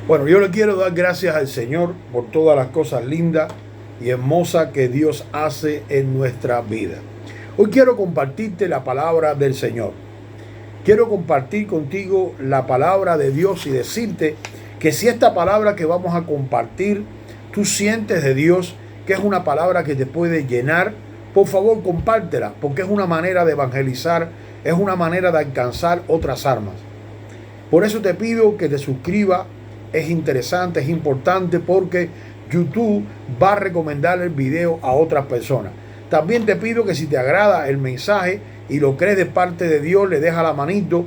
Bueno, yo le quiero dar gracias al Señor por todas las cosas lindas y hermosas que Dios hace en nuestra vida. Hoy quiero compartirte la palabra del Señor. Quiero compartir contigo la palabra de Dios y decirte que si esta palabra que vamos a compartir, tú sientes de Dios que es una palabra que te puede llenar, por favor compártela, porque es una manera de evangelizar, es una manera de alcanzar otras almas. Por eso te pido que te suscribas. Es interesante, es importante porque YouTube va a recomendar el video a otras personas. También te pido que si te agrada el mensaje y lo crees de parte de Dios, le deja la manito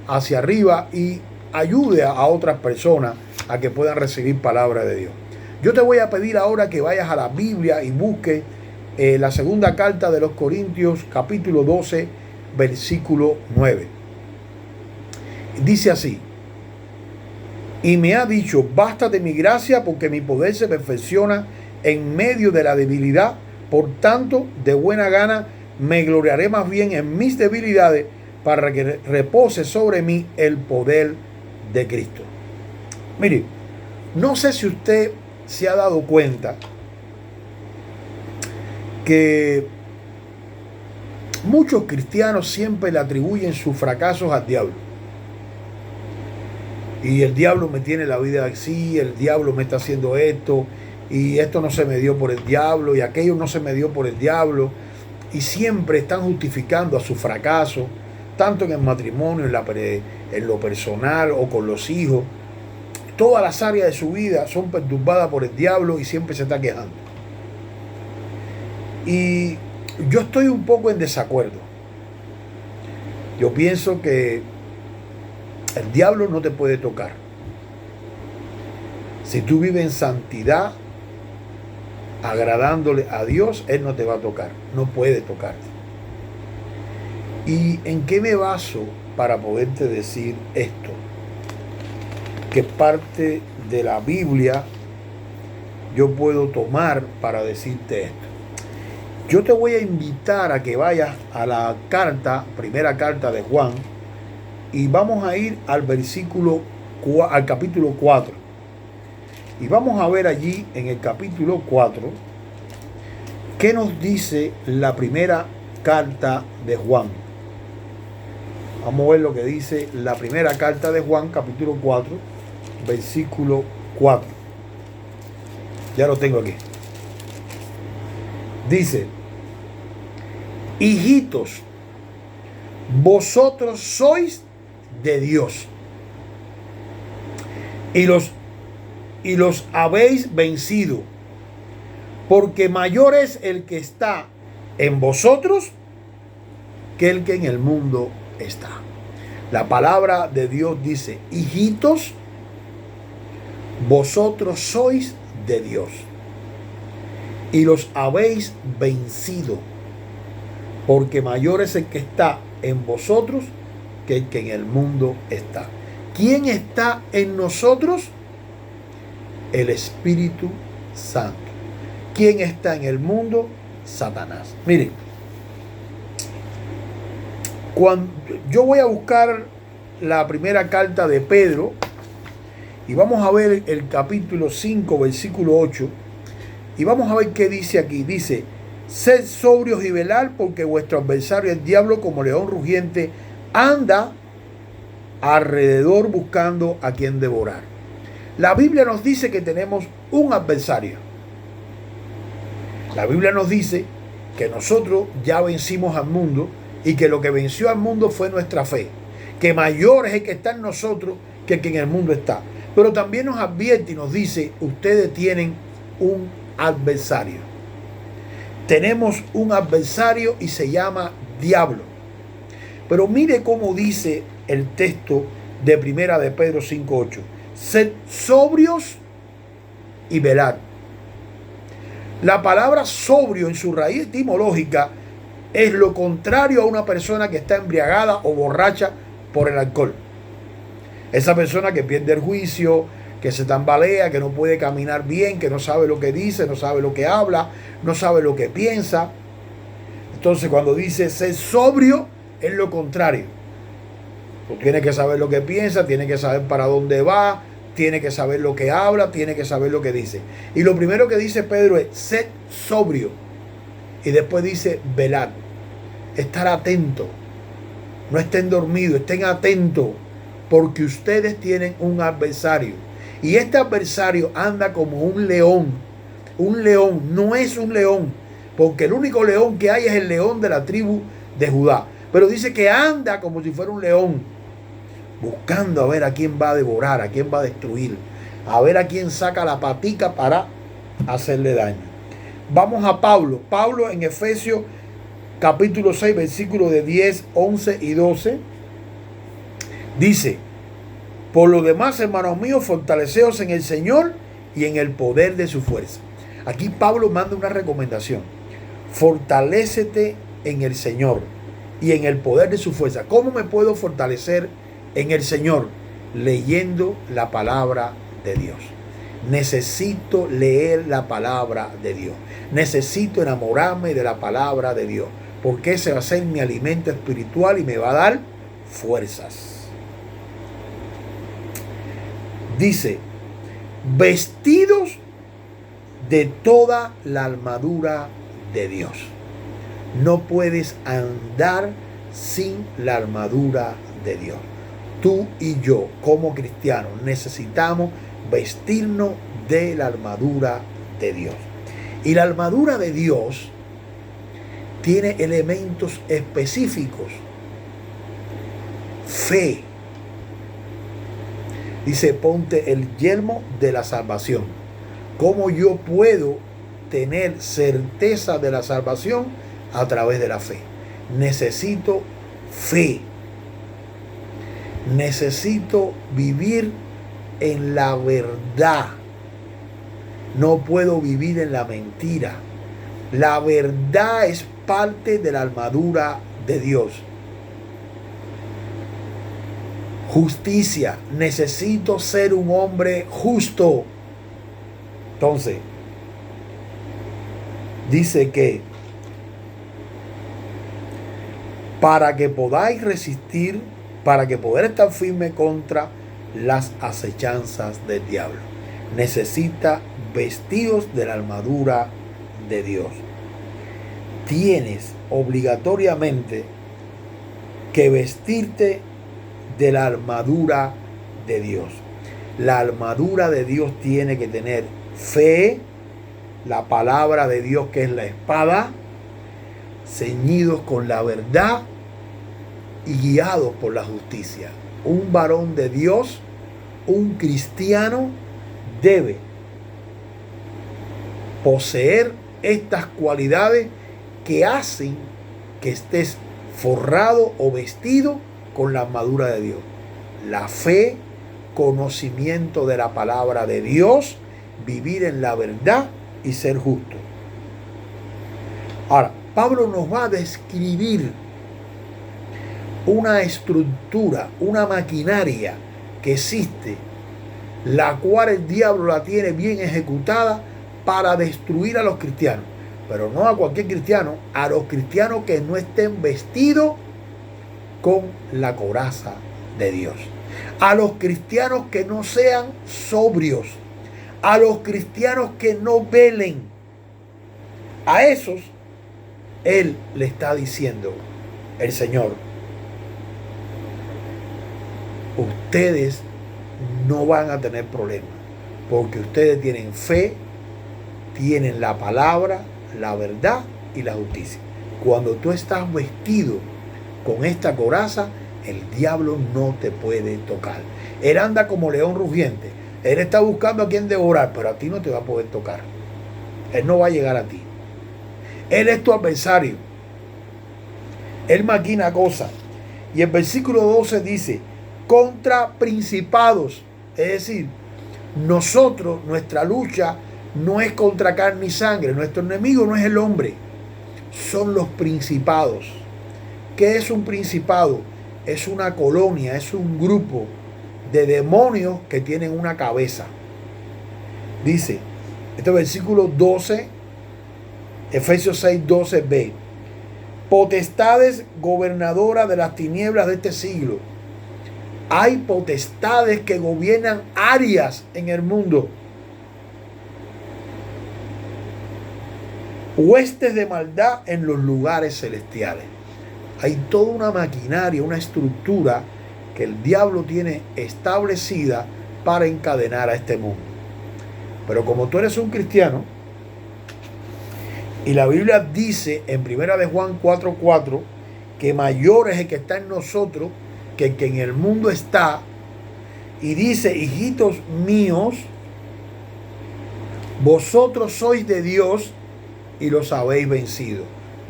hacia arriba y ayude a otras personas a que puedan recibir palabra de Dios. Yo te voy a pedir ahora que vayas a la Biblia y busques la segunda carta de los Corintios, capítulo 12, versículo 9. Dice así: y me ha dicho, bástate mi gracia, porque mi poder se perfecciona en medio de la debilidad. Por tanto, de buena gana me gloriaré más bien en mis debilidades, para que repose sobre mí el poder de Cristo. Mire, no sé si usted se ha dado cuenta que muchos cristianos siempre le atribuyen sus fracasos al diablo. Y el diablo me tiene la vida así, el diablo me está haciendo esto, y esto no se me dio por el diablo, y aquello no se me dio por el diablo. Y siempre están justificando a su fracaso, tanto en el matrimonio, en lo personal o con los hijos. Todas las áreas de su vida son perturbadas por el diablo y siempre se está quejando. Y yo estoy un poco en desacuerdo. Yo pienso que el diablo no te puede tocar. Si tú vives en santidad, agradándole a Dios, Él no te va a tocar. No puede tocarte. ¿Y en qué me baso para poderte decir esto? ¿Qué parte de la Biblia yo puedo tomar para decirte esto? Yo te voy a invitar a que vayas a la primera carta de Juan, y vamos a ir al capítulo 4. Y vamos a ver allí en el capítulo 4 qué nos dice la primera carta de Juan. Vamos a ver lo que dice la primera carta de Juan, capítulo 4, versículo 4. Ya lo tengo aquí. Dice: hijitos, vosotros sois de Dios, y los habéis vencido, porque mayor es el que está en vosotros que el que en el mundo está. La palabra de Dios dice: hijitos, vosotros sois de Dios, y los habéis vencido, porque mayor es el que está en vosotros que el que en el mundo está. ¿Quién está en nosotros? El Espíritu Santo. ¿Quién está en el mundo? Satanás. Miren, cuando yo voy a buscar la primera carta de Pedro, y vamos a ver el capítulo 5, versículo 8, y vamos a ver qué dice aquí. Dice: sed sobrios y velad, porque vuestro adversario el diablo, como león rugiente, anda alrededor buscando a quien devorar. La Biblia nos dice que tenemos un adversario. La Biblia nos dice que nosotros ya vencimos al mundo, y que lo que venció al mundo fue nuestra fe, que mayor es el que está en nosotros que el que en el mundo está. Pero también nos advierte y nos dice: ustedes tienen un adversario. Tenemos un adversario y se llama diablo. Pero mire cómo dice el texto de primera de Pedro 5:8. Sed sobrios y velad. La palabra sobrio en su raíz etimológica es lo contrario a una persona que está embriagada o borracha por el alcohol. Esa persona que pierde el juicio, que se tambalea, que no puede caminar bien, que no sabe lo que dice, no sabe lo que habla, no sabe lo que piensa. Entonces, cuando dice ser sobrio, es lo contrario. Tú tienes que saber lo que piensa, tienes que saber para dónde va, tiene que saber lo que habla, tiene que saber lo que dice. Y lo primero que dice Pedro es: sed sobrio. Y después dice: velad. Estar atento. No estén dormidos, estén atentos, porque ustedes tienen un adversario. Y este adversario anda como un león. Un león, no es un león, porque el único león que hay es el león de la tribu de Judá. Pero dice que anda como si fuera un león, buscando a ver a quién va a devorar, a quién va a destruir, a ver a quién saca la patica para hacerle daño. Vamos a Pablo. Pablo en Efesios capítulo 6, versículos de 10, 11 y 12, dice: por lo demás, hermanos míos, fortaleceos en el Señor y en el poder de su fuerza. Aquí Pablo manda una recomendación: fortalécete en el Señor y en el poder de su fuerza. ¿Cómo me puedo fortalecer en el Señor? Leyendo la palabra de Dios. Necesito leer la palabra de Dios. Necesito enamorarme de la palabra de Dios, porque ese va a ser mi alimento espiritual y me va a dar fuerzas. Dice: vestidos de toda la armadura de Dios. No puedes andar sin la armadura de Dios. Tú y yo, como cristianos, necesitamos vestirnos de la armadura de Dios. Y la armadura de Dios tiene elementos específicos. Fe. Dice: ponte el yelmo de la salvación. ¿Cómo yo puedo tener certeza de la salvación? A través de la fe. Necesito fe. Necesito vivir en la verdad. No puedo vivir en la mentira. La verdad es parte de la armadura de Dios. Justicia. Necesito ser un hombre justo. Entonces, dice que para que podáis resistir, para que poder estar firme contra las acechanzas del diablo, necesita vestidos de la armadura de Dios. Tienes obligatoriamente que vestirte de la armadura de Dios. La armadura de Dios tiene que tener fe, la palabra de Dios que es la espada, ceñidos con la verdad y guiados por la justicia. Un varón de Dios, un cristiano, debe poseer estas cualidades que hacen que estés forrado o vestido con la armadura de Dios. La fe, conocimiento de la palabra de Dios, vivir en la verdad y ser justo. Ahora, Pablo nos va a describir una estructura, una maquinaria que existe, la cual el diablo la tiene bien ejecutada para destruir a los cristianos. Pero no a cualquier cristiano, a los cristianos que no estén vestidos con la coraza de Dios. A los cristianos que no sean sobrios. A los cristianos que no velen. A esos Él le está diciendo, el Señor: ustedes no van a tener problemas, porque ustedes tienen fe, tienen la palabra, la verdad y la justicia. Cuando tú estás vestido con esta coraza, el diablo no te puede tocar. Él anda como león rugiente. Él está buscando a quien devorar, pero a ti no te va a poder tocar. Él no va a llegar a ti. Él es tu adversario. Él maquina cosas. Y el versículo 12 dice: contra principados. Es decir, nosotros, nuestra lucha no es contra carne y sangre. Nuestro enemigo no es el hombre, son los principados. ¿Qué es un principado? Es una colonia, es un grupo de demonios que tienen una cabeza. Dice, este versículo 12, Efesios 6, 12b: potestades gobernadoras de las tinieblas de este siglo, Hay potestades que gobiernan áreas en el mundo. Huestes de maldad en los lugares celestiales. Hay toda una maquinaria, una estructura que el diablo tiene establecida para encadenar a este mundo. Pero como tú eres un cristiano, y la Biblia dice en 1 de Juan 4:4 que mayor es el que está en nosotros que el que en el mundo está, y dice: hijitos míos, vosotros sois de Dios y los habéis vencido.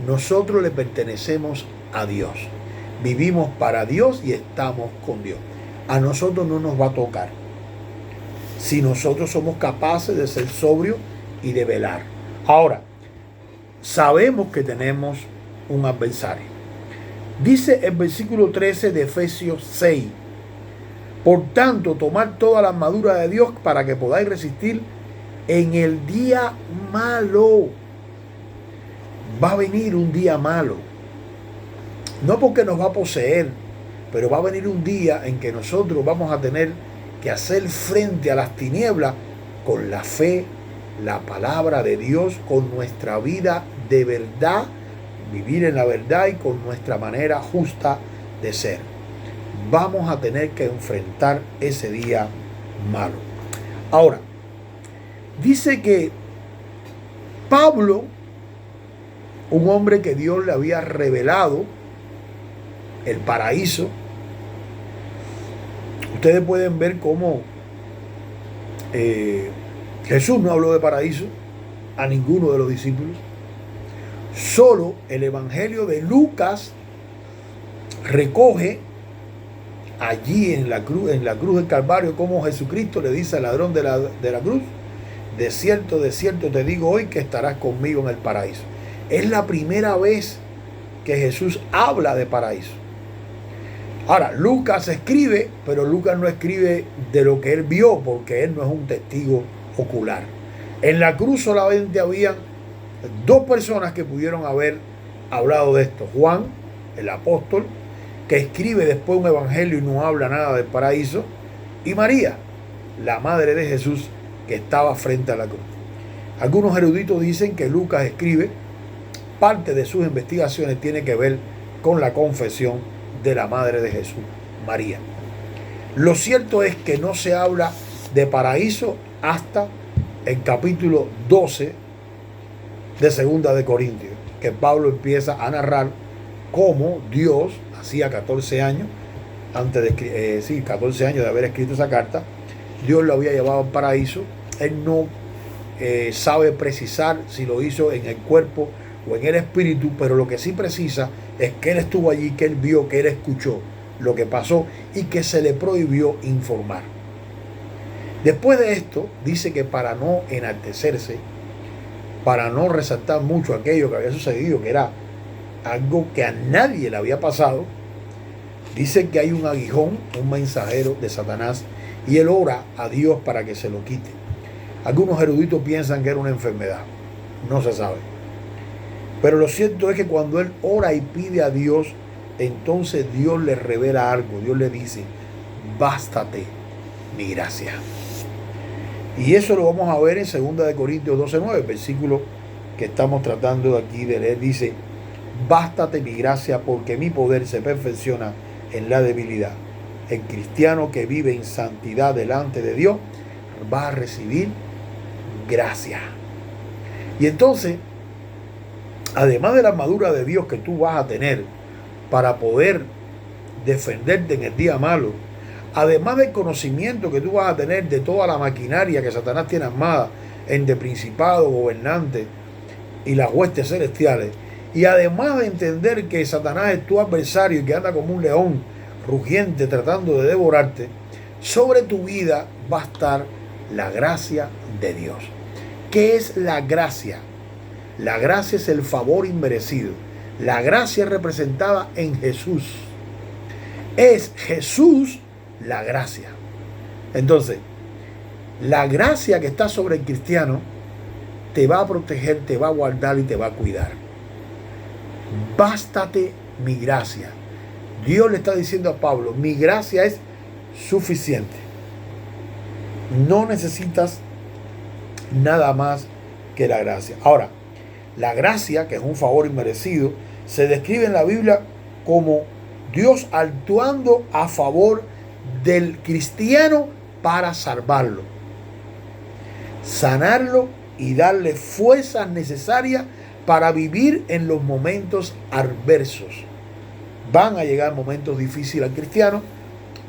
Nosotros le pertenecemos a Dios. Vivimos para Dios y estamos con Dios. A nosotros no nos va a tocar si nosotros somos capaces de ser sobrios y de velar. Ahora, sabemos que tenemos un adversario. Dice el versículo 13 de Efesios 6: por tanto, tomad toda la armadura de Dios para que podáis resistir en el día malo. Va a venir un día malo. No porque nos va a poseer, pero va a venir un día en que nosotros vamos a tener que hacer frente a las tinieblas con la fe, la palabra de Dios, con nuestra vida de verdad, vivir en la verdad y con nuestra manera justa de ser. Vamos a tener que enfrentar ese día malo. Ahora, dice que Pablo, un hombre que Dios le había revelado el paraíso, ustedes pueden ver cómo Jesús no habló de paraíso a ninguno de los discípulos. Solo el Evangelio de Lucas recoge allí en la cruz del Calvario cómo Jesucristo le dice al ladrón de la cruz: de cierto te digo hoy que estarás conmigo en el paraíso. Es la primera vez que Jesús habla de paraíso. Ahora, Lucas escribe, pero Lucas no escribe de lo que él vio, porque él no es un testigo ocular. En la cruz solamente habían dos personas que pudieron haber hablado de esto: Juan, el apóstol, que escribe después un evangelio y no habla nada del paraíso, y María, la madre de Jesús, que estaba frente a la cruz. Algunos eruditos dicen que Lucas escribe, parte de sus investigaciones tiene que ver con la confesión de la madre de Jesús, María. Lo cierto es que no se habla de paraíso hasta el capítulo 12 de Segunda de Corintios, que Pablo empieza a narrar cómo Dios, hacía 14 años, 14 años de haber escrito esa carta, Dios lo había llevado al paraíso. Él no sabe precisar si lo hizo en el cuerpo o en el espíritu, pero lo que sí precisa es que él estuvo allí, que él vio, que él escuchó lo que pasó y que se le prohibió informar. Después de esto, dice que para no enaltecerse, para no resaltar mucho aquello que había sucedido, que era algo que a nadie le había pasado, dice que hay un aguijón, un mensajero de Satanás, y él ora a Dios para que se lo quite. Algunos eruditos piensan que era una enfermedad, no se sabe. Pero lo cierto es que cuando él ora y pide a Dios, entonces Dios le revela algo. Dios le dice: bástate mi gracia. Y eso lo vamos a ver en 2 de Corintios 12:9, versículo que estamos tratando aquí de leer. Dice: bástate mi gracia, porque mi poder se perfecciona en la debilidad. El cristiano que vive en santidad delante de Dios va a recibir gracia. Y entonces, además de la armadura de Dios que tú vas a tener para poder defenderte en el día malo, además del conocimiento que tú vas a tener de toda la maquinaria que Satanás tiene armada entre principados, gobernantes y las huestes celestiales, y además de entender que Satanás es tu adversario y que anda como un león rugiente tratando de devorarte, sobre tu vida va a estar la gracia de Dios. ¿Qué es la gracia? La gracia es el favor inmerecido. La gracia es representada en Jesús. Es Jesús la gracia. Entonces, la gracia que está sobre el cristiano te va a proteger, te va a guardar y te va a cuidar. Bástate mi gracia. Dios le está diciendo a Pablo: mi gracia es suficiente. No necesitas nada más que la gracia. Ahora, la gracia, que es un favor inmerecido, se describe en la Biblia como Dios actuando a favor del cristiano para salvarlo, sanarlo y darle fuerzas necesarias para vivir en los momentos adversos. Van a llegar momentos difíciles al cristiano,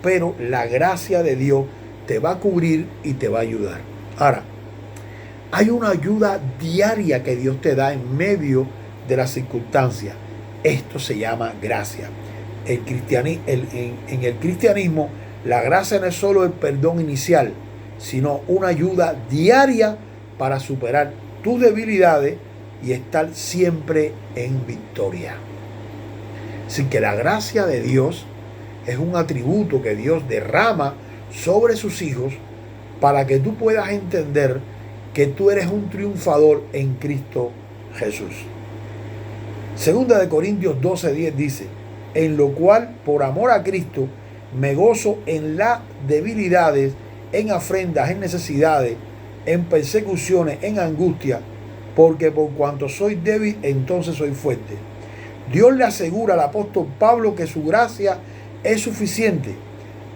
pero la gracia de Dios te va a cubrir y te va a ayudar. Ahora, hay una ayuda diaria que Dios te da en medio de las circunstancias. Esto se llama gracia. En el cristianismo, la gracia no es solo el perdón inicial, sino una ayuda diaria para superar tus debilidades y estar siempre en victoria. Así que la gracia de Dios es un atributo que Dios derrama sobre sus hijos para que tú puedas entender que tú eres un triunfador en Cristo Jesús. Segunda de Corintios 12:10 dice: en lo cual, por amor a Cristo, me gozo en las debilidades, en afrentas, en necesidades, en persecuciones, en angustia, porque por cuanto soy débil, entonces soy fuerte. Dios le asegura al apóstol Pablo que su gracia es suficiente,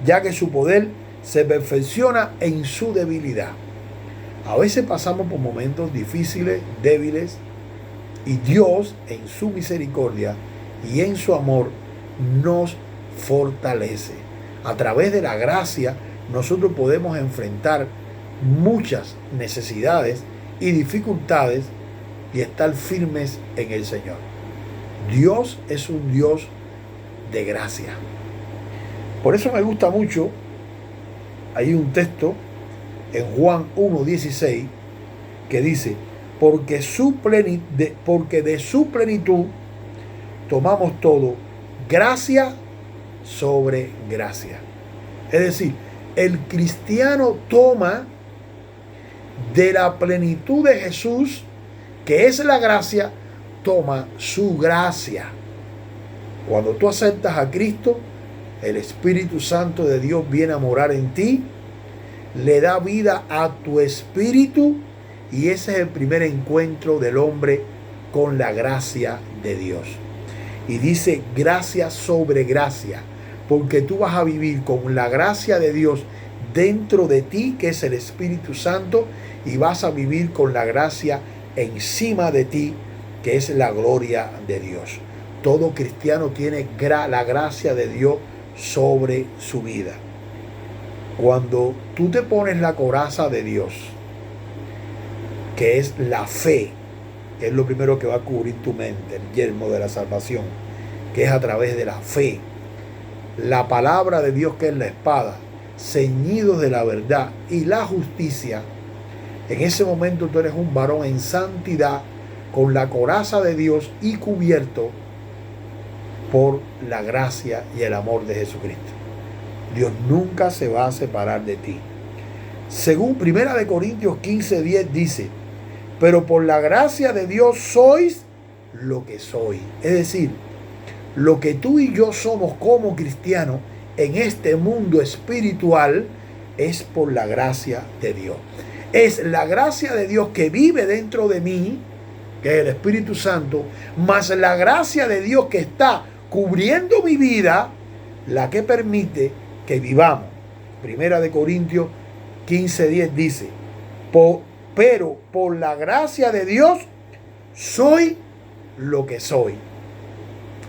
ya que su poder se perfecciona en su debilidad. A veces pasamos por momentos difíciles, débiles, y Dios, en su misericordia y en su amor, nos fortalece. A través de la gracia, nosotros podemos enfrentar muchas necesidades y dificultades y estar firmes en el Señor. Dios es un Dios de gracia. Por eso me gusta mucho, hay un texto en Juan 1:16 que dice: porque de su plenitud tomamos todo, gracia sobre gracia. Es decir, el cristiano toma de la plenitud de Jesús, que es la gracia, toma su gracia. Cuando tú aceptas a Cristo, el Espíritu Santo de Dios viene a morar en ti, le da vida a tu espíritu, y ese es el primer encuentro del hombre con la gracia de Dios. Y dice gracia sobre gracia, porque tú vas a vivir con la gracia de Dios dentro de ti, que es el Espíritu Santo, y vas a vivir con la gracia encima de ti, que es la gloria de Dios. Todo cristiano tiene la gracia de Dios sobre su vida. Cuando tú te pones la coraza de Dios, que es la fe, que es lo primero que va a cubrir tu mente, el yelmo de la salvación, que es a través de la fe, la palabra de Dios, que es la espada, ceñidos de la verdad y la justicia, en ese momento tú eres un varón en santidad, con la coraza de Dios y cubierto por la gracia y el amor de Jesucristo. Dios nunca se va a separar de ti. Según 1 Corintios 15:10 dice: pero por la gracia de Dios sois lo que soy. Es decir, lo que tú y yo somos como cristianos en este mundo espiritual es por la gracia de Dios. Es la gracia de Dios que vive dentro de mí, que es el Espíritu Santo, más la gracia de Dios que está cubriendo mi vida, la que permite que vivamos. 1 Corintios 15:10 dice: pero por la gracia de Dios soy lo que soy.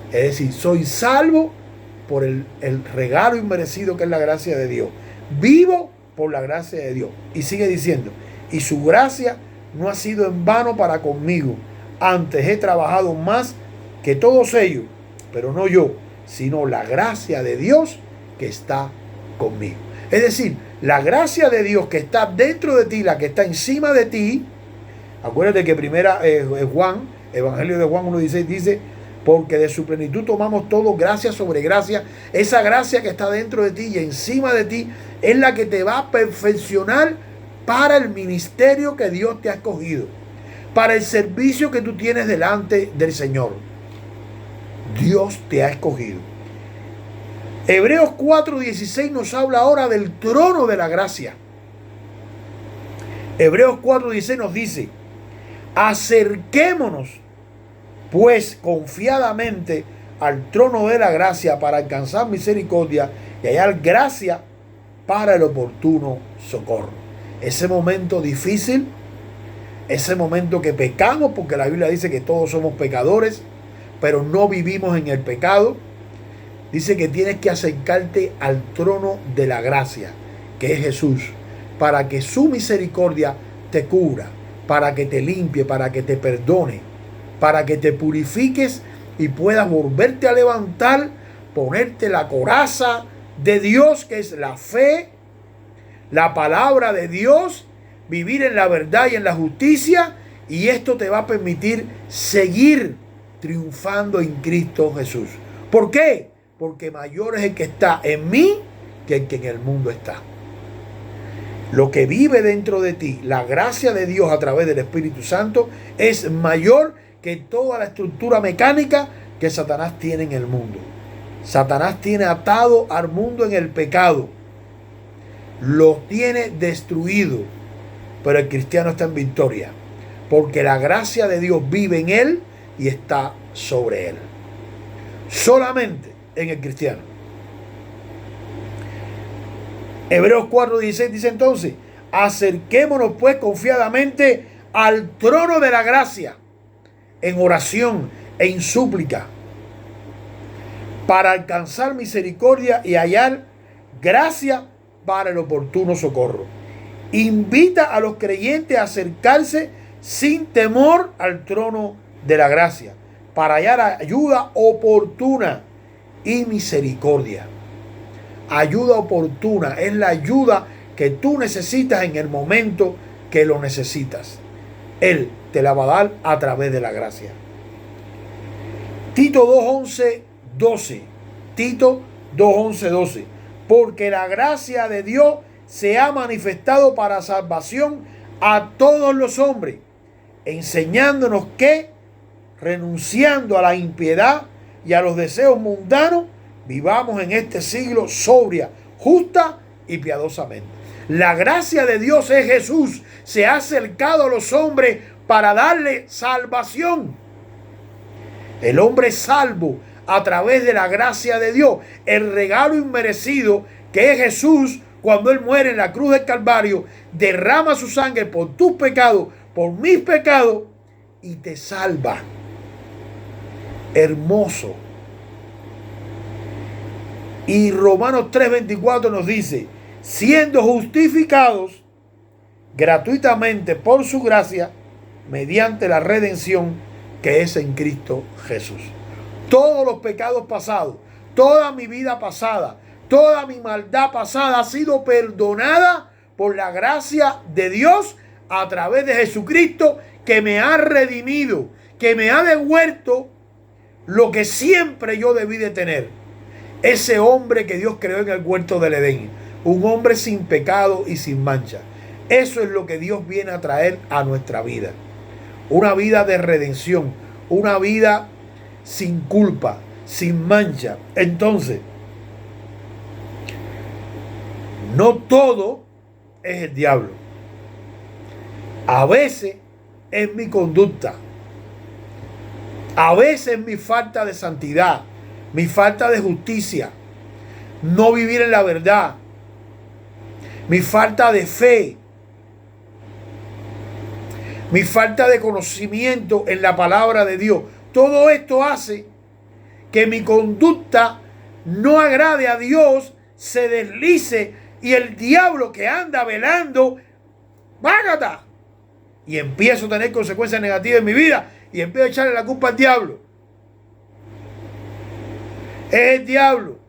Es decir, soy salvo por el regalo inmerecido que es la gracia de Dios. Vivo por la gracia de Dios. Y sigue diciendo: y su gracia no ha sido en vano para conmigo. Antes he trabajado más que todos ellos, pero no yo, sino la gracia de Dios que está conmigo. Es decir, la gracia de Dios que está dentro de ti, la que está encima de ti. Acuérdate que Evangelio de Juan 1:16 dice: porque de su plenitud tomamos todo, gracia sobre gracia. Esa gracia que está dentro de ti y encima de ti es la que te va a perfeccionar para el ministerio que Dios te ha escogido, para el servicio que tú tienes delante del Señor. Dios te ha escogido. Hebreos 4:16 nos habla ahora del trono de la gracia. Hebreos 4:16 nos dice: acerquémonos pues confiadamente al trono de la gracia para alcanzar misericordia y hallar gracia para el oportuno socorro. Ese momento difícil, ese momento que pecamos, porque la Biblia dice que todos somos pecadores, pero no vivimos en el pecado. Dice que tienes que acercarte al trono de la gracia, que es Jesús, para que su misericordia te cubra, para que te limpie, para que te perdone, para que te purifiques y puedas volverte a levantar, ponerte la coraza de Dios, que es la fe, la palabra de Dios, vivir en la verdad y en la justicia, y esto te va a permitir seguir triunfando en Cristo Jesús. ¿Por qué? Porque mayor es el que está en mí que el que en el mundo está. Lo que vive dentro de ti, la gracia de Dios a través del Espíritu Santo, es mayor que toda la estructura mecánica que Satanás tiene en el mundo. Satanás tiene atado al mundo en el pecado, lo tiene destruido, pero el cristiano está en victoria, porque la gracia de Dios vive en él y está sobre él. Solamente en el cristiano. Hebreos 4:16 dice entonces: acerquémonos pues confiadamente al trono de la gracia en oración e en súplica para alcanzar misericordia y hallar gracia para el oportuno socorro. Invita a los creyentes a acercarse sin temor al trono de la gracia para hallar ayuda oportuna y misericordia. Ayuda oportuna es la ayuda que tú necesitas en el momento que lo necesitas. Él te la va a dar a través de la gracia. Tito 2:11-12. Tito 2:11-12. Porque la gracia de Dios se ha manifestado para salvación a todos los hombres, enseñándonos que, renunciando a la impiedad y a los deseos mundanos, vivamos en este siglo sobria, justa y piadosamente. La gracia de Dios es Jesús. Se ha acercado a los hombres para darle salvación. El hombre es salvo a través de la gracia de Dios. El regalo inmerecido que es Jesús, cuando Él muere en la cruz del Calvario, derrama su sangre por tus pecados, por mis pecados, y te salva. Hermoso. Y Romanos 3:24 nos dice: siendo justificados gratuitamente por su gracia, mediante la redención que es en Cristo Jesús. Todos los pecados pasados, toda mi vida pasada, toda mi maldad pasada ha sido perdonada por la gracia de Dios a través de Jesucristo, que me ha redimido, que me ha devuelto lo que siempre yo debí de tener. Ese hombre que Dios creó en el huerto del Edén, un hombre sin pecado y sin mancha. Eso es lo que Dios viene a traer a nuestra vida. Una vida de redención, una vida sin culpa, sin mancha. Entonces, no todo es el diablo. A veces es mi conducta. A veces es mi falta de santidad, mi falta de justicia, no vivir en la verdad, mi falta de fe, mi falta de conocimiento en la palabra de Dios. Todo esto hace que mi conducta no agrade a Dios, se deslice, y el diablo que anda velando, ¡vágata! Y empiezo a tener consecuencias negativas en mi vida y empiezo a echarle la culpa al diablo. Es el diablo,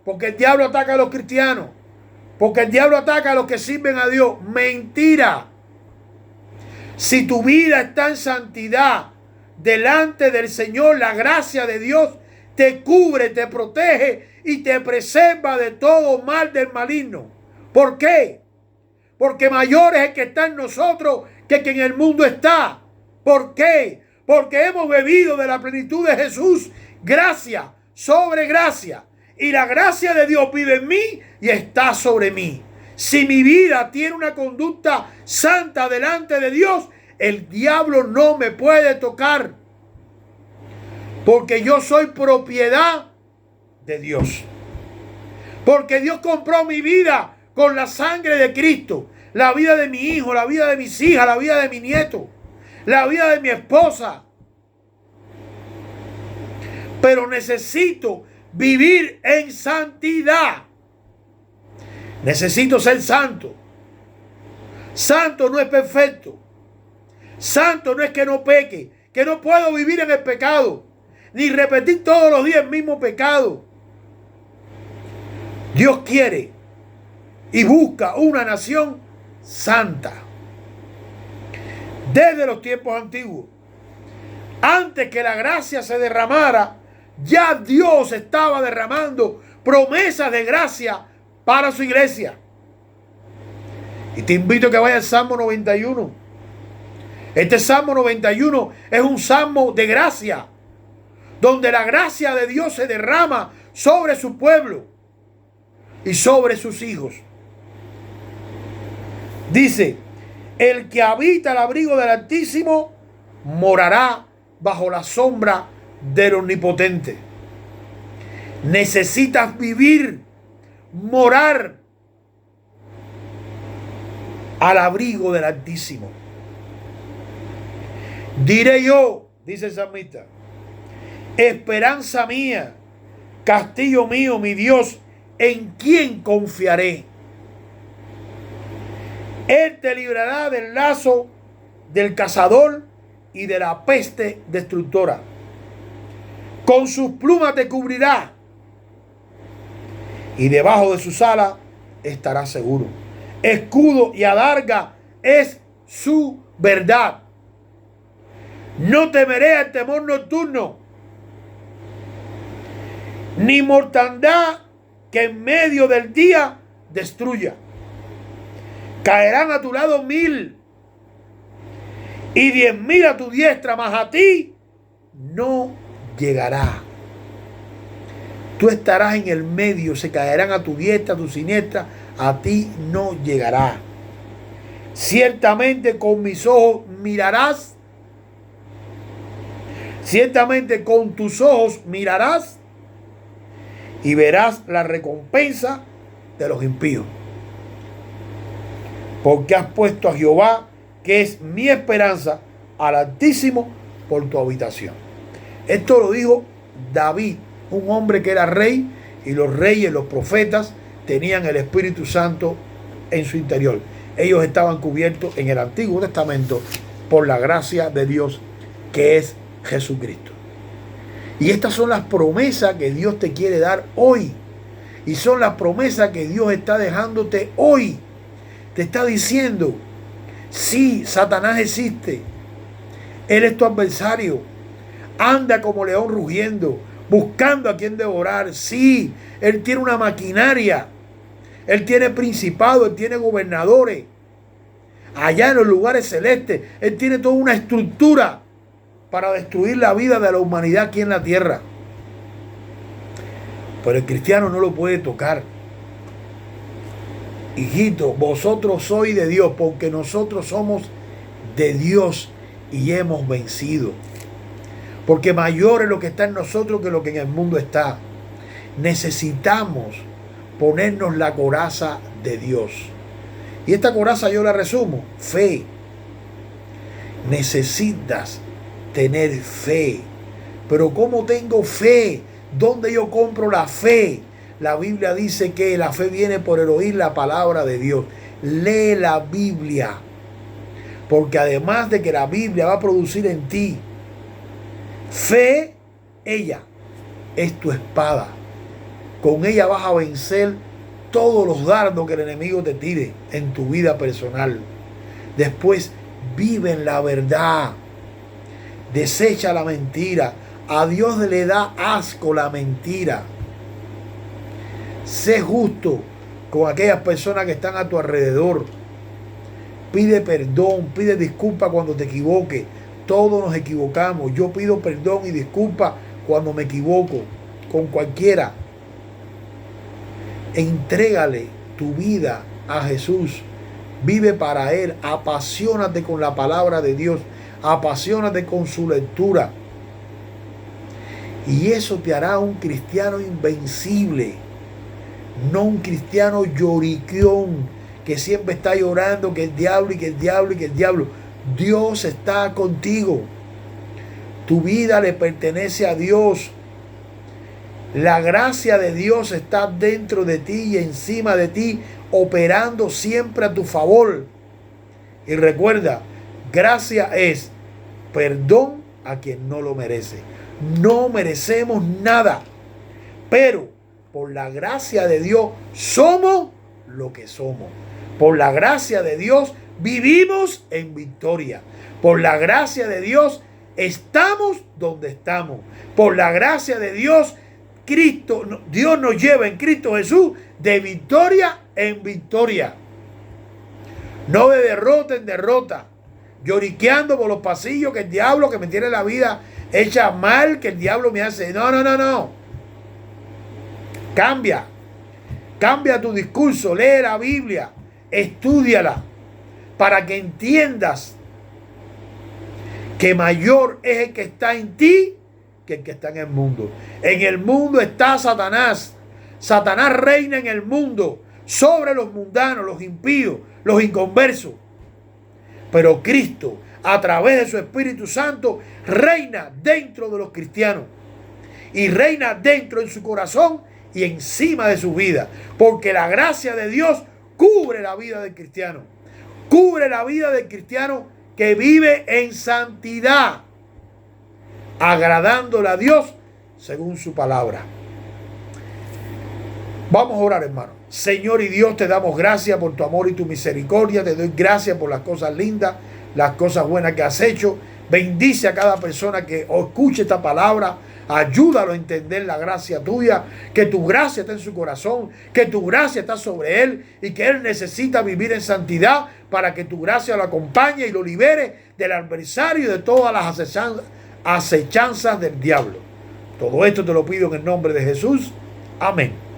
porque el diablo ataca a los cristianos, porque el diablo ataca a los que sirven a Dios. Mentira. Si tu vida está en santidad delante del Señor, la gracia de Dios te cubre, te protege y te preserva de todo mal del maligno. ¿Por qué? Porque mayor es el que está en nosotros que el que en el mundo está. ¿Por qué? Porque hemos bebido de la plenitud de Jesús, gracia sobre gracia. y la gracia de Dios vive en mí y está sobre mí. Si mi vida tiene una conducta santa delante de Dios, el diablo no me puede tocar. Porque yo soy propiedad de Dios. Porque Dios compró mi vida con la sangre de Cristo. La vida de mi hijo, la vida de mis hijas, la vida de mi nieto, la vida de mi esposa. Pero necesito vivir en santidad. Necesito ser santo. Santo no es perfecto. Santo no es que no peque, que no puedo vivir en el pecado, ni repetir todos los días el mismo pecado. Dios quiere y busca una nación santa. Desde los tiempos antiguos, antes que la gracia se derramara, ya Dios estaba derramando promesas de gracia para su iglesia. Y te invito a que vayas al Salmo 91. Este Salmo 91 es un salmo de gracia, donde la gracia de Dios se derrama sobre su pueblo y sobre sus hijos. Dice: el que habita el abrigo del Altísimo morará bajo la sombra del Omnipotente. Necesitas vivir, morar al abrigo del Altísimo. Diré yo, dice el salmista, esperanza mía, castillo mío, mi Dios, ¿en quién confiaré? Él te librará del lazo del cazador y de la peste destructora. Con sus plumas te cubrirá y debajo de sus alas estarás seguro. Escudo y adarga es su verdad. No temeré al temor nocturno, ni mortandad que en medio del día destruya. Caerán a tu lado 1000 y 10.000 a tu diestra, mas a ti no llegará. Tú estarás en el medio, se caerán a tu diestra, a tu siniestra, a ti no llegará. Ciertamente con mis ojos mirarás, ciertamente con tus ojos mirarás y verás la recompensa de los impíos. Porque has puesto a Jehová, que es mi esperanza, al Altísimo por tu habitación. Esto lo dijo David, un hombre que era rey, y los reyes, los profetas, tenían el Espíritu Santo en su interior. Ellos estaban cubiertos en el Antiguo Testamento por la gracia de Dios, que es Jesucristo. Y estas son las promesas que Dios te quiere dar hoy. Y son las promesas que Dios está dejándote hoy. Te está diciendo: sí, Satanás existe. Él es tu adversario. Anda como león rugiendo, buscando a quien devorar. Sí, él tiene una maquinaria. Él tiene principados, él tiene gobernadores. Allá en los lugares celestes, él tiene toda una estructura para destruir la vida de la humanidad aquí en la tierra. Pero el cristiano no lo puede tocar. Hijito, vosotros sois de Dios, porque nosotros somos de Dios y hemos vencido. Porque mayor es lo que está en nosotros que lo que en el mundo está. Necesitamos ponernos la coraza de Dios. Y esta coraza yo la resumo: fe. Necesitas tener fe. Pero ¿cómo tengo fe? ¿Dónde yo compro la fe? La Biblia dice que la fe viene por el oír la palabra de Dios. Lee la Biblia. Porque además de que la Biblia va a producir en ti fe, ella es tu espada. Con ella vas a vencer todos los dardos que el enemigo te tire en tu vida personal. Después, vive en la verdad. Desecha la mentira. A Dios le da asco la mentira. Sé justo con aquellas personas que están a tu alrededor. Pide perdón, pide disculpa cuando te equivoques. Todos nos equivocamos. Yo pido perdón y disculpa cuando me equivoco con cualquiera. Entrégale tu vida a Jesús. Vive para Él. Apasionate con la palabra de Dios. Apasionate con su lectura. Y eso te hará un cristiano invencible. No un cristiano lloriqueón que siempre está llorando que el diablo y que el diablo y que el diablo. Dios está contigo. Tu vida le pertenece a Dios. La gracia de Dios está dentro de ti y encima de ti, operando siempre a tu favor. Y recuerda, gracia es perdón a quien no lo merece. No merecemos nada, pero por la gracia de Dios somos lo que somos. Por la gracia de Dios vivimos en victoria. Por la gracia de Dios estamos donde estamos. Por la gracia de Dios, Dios nos lleva en Cristo Jesús de victoria en victoria. No de derrota en derrota. Lloriqueando por los pasillos que el diablo que me tiene la vida hecha mal, que el diablo me hace. No. Cambia tu discurso, lee la Biblia, estúdiala, para que entiendas que mayor es el que está en ti que el que está en el mundo. En el mundo está Satanás. Satanás reina en el mundo sobre los mundanos, los impíos, los inconversos. Pero Cristo, a través de su Espíritu Santo, reina dentro de los cristianos. Y reina dentro en su corazón y encima de su vida. Porque la gracia de Dios cubre la vida del cristiano. Cubre la vida del cristiano que vive en santidad, agradándole a Dios según su palabra. Vamos a orar, hermano. Señor y Dios, te damos gracias por tu amor y tu misericordia. Te doy gracias por las cosas lindas, las cosas buenas que has hecho. Bendice a cada persona que escuche esta palabra. Ayúdalo a entender la gracia tuya, que tu gracia está en su corazón, que tu gracia está sobre él y que él necesita vivir en santidad para que tu gracia lo acompañe y lo libere del adversario y de todas las acechanzas del diablo. Todo esto te lo pido en el nombre de Jesús. Amén.